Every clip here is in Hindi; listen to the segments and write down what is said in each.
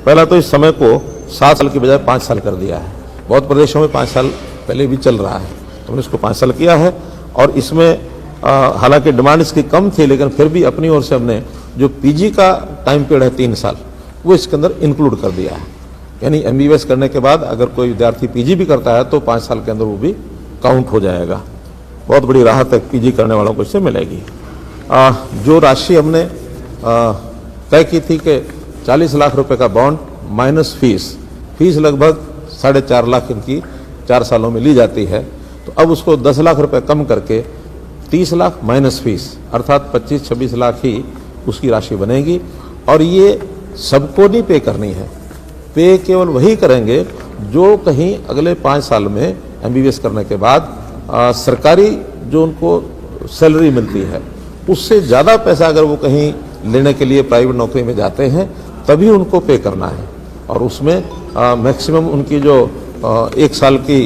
पहला तो इस समय को 7 साल की बजाय 5 साल कर दिया है। बहुत प्रदेशों में 5 साल पहले भी चल रहा है, तो हमने इसको 5 साल किया है। और इसमें हालांकि डिमांड इसकी कम थी, लेकिन फिर भी अपनी ओर से हमने जो पीजी का टाइम पीरियड है 3 साल, वो इसके अंदर इंक्लूड कर दिया है। यानी एमबीबीएस करने के बाद अगर कोई विद्यार्थी पीजी भी करता है तो 5 साल के अंदर वो भी काउंट हो जाएगा। बहुत बड़ी राहत है पीजी करने वालों को इससे मिलेगी। जो राशि हमने तय की थी कि 40 लाख रुपए का बॉन्ड माइनस फीस लगभग 4.5 लाख इनकी 4 सालों में ली जाती है, तो अब उसको 10 लाख रुपए कम करके 30 लाख माइनस फीस अर्थात 25-26 लाख ही उसकी राशि बनेगी। और ये सबको नहीं पे करनी है, पे केवल वही करेंगे जो कहीं अगले 5 साल में एमबीबीएस करने के बाद सरकारी जो उनको सैलरी मिलती है उससे ज़्यादा पैसा अगर वो कहीं लेने के लिए प्राइवेट नौकरी में जाते हैं तभी उनको पे करना है। और उसमें मैक्सिमम उनकी जो 1 साल की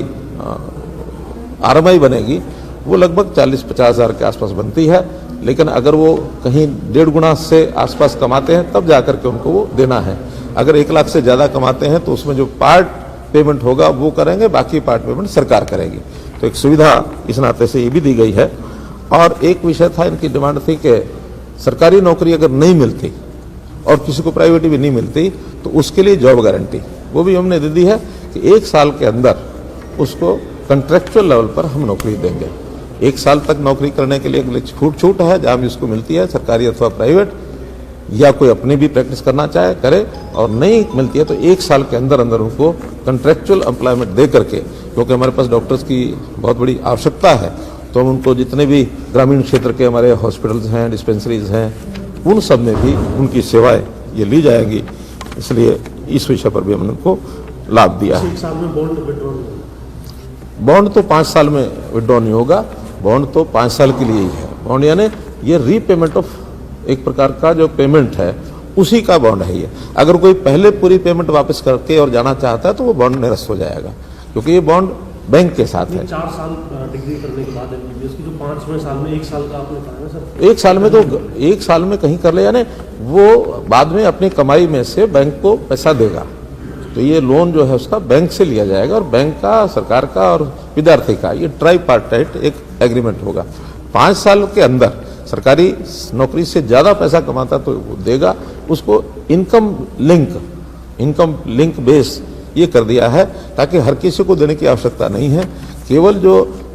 आरएमआई बनेगी वो लगभग 40-50 हज़ार के आसपास बनती है। लेकिन अगर वो कहीं 1.5 गुना से आसपास कमाते हैं तब जाकर के उनको वो देना है। अगर 1 लाख से ज़्यादा कमाते हैं तो उसमें जो पार्ट पेमेंट होगा वो करेंगे, बाकी पार्ट पेमेंट सरकार करेगी। तो एक सुविधा इस नाते से ये भी दी गई है। और एक विषय था, इनकी डिमांड थी कि सरकारी नौकरी अगर नहीं मिलती और किसी को प्राइवेट भी नहीं मिलती तो उसके लिए जॉब गारंटी वो भी हमने दे दी है कि 1 साल के अंदर उसको कॉन्ट्रैक्चुअल लेवल पर हम नौकरी देंगे। 1 साल तक नौकरी करने के लिए छूट है जहाँ भी उसको मिलती है, सरकारी अथवा प्राइवेट, या कोई अपनी भी प्रैक्टिस करना चाहे करे, और नहीं मिलती है तो 1 साल के अंदर उनको कॉन्ट्रैक्चुअल एम्प्लॉयमेंट दे करके, क्योंकि हमारे पास डॉक्टर्स की बहुत बड़ी आवश्यकता है, तो हम उनको जितने भी ग्रामीण क्षेत्र के हमारे हॉस्पिटल्स हैं, डिस्पेंसरीज हैं, उन सब में भी उनकी सेवाएं ये ली जाएंगी। इसलिए इस विषय पर भी हमने उनको लाभ दिया है। बॉन्ड तो 5 साल में विड्रॉ नहीं होगा, बॉन्ड तो 5 साल के लिए ही है। बॉन्ड यानी ये रीपेमेंट ऑफ एक प्रकार का जो पेमेंट है उसी का बॉन्ड है ये। अगर कोई पहले पूरी पेमेंट वापस करके और जाना चाहता है तो वो बॉन्ड निरस्त हो जाएगा, क्योंकि ये बॉन्ड बैंक के साथ है। 4 साल डिग्री करने के बाद एमबीबीएस की जो 5वें साल में 1 साल का आपने बताया सर, 1 साल में तो 1 साल में कहीं कर ले, यानी वो बाद में अपनी कमाई में से बैंक को पैसा देगा। तो ये लोन जो है उसका बैंक से लिया जाएगा और बैंक का, सरकार का और विद्यार्थी का ये ट्राइपार्टाइट एक एग्रीमेंट होगा। 5 साल के अंदर सरकारी नौकरी से ज़्यादा पैसा कमाता तो वो देगा, उसको इनकम लिंक बेस ये कर दिया है ताकि हर किसी को देने की आवश्यकता नहीं है। केवल जो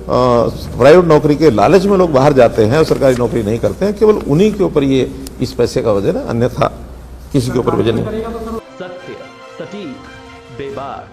प्राइवेट नौकरी के लालच में लोग बाहर जाते हैं और सरकारी नौकरी नहीं करते हैं, केवल उन्हीं के ऊपर ये इस पैसे का वजन है, अन्यथा किसी के ऊपर वजन नहीं। सत्य, सटीक, बेबाक।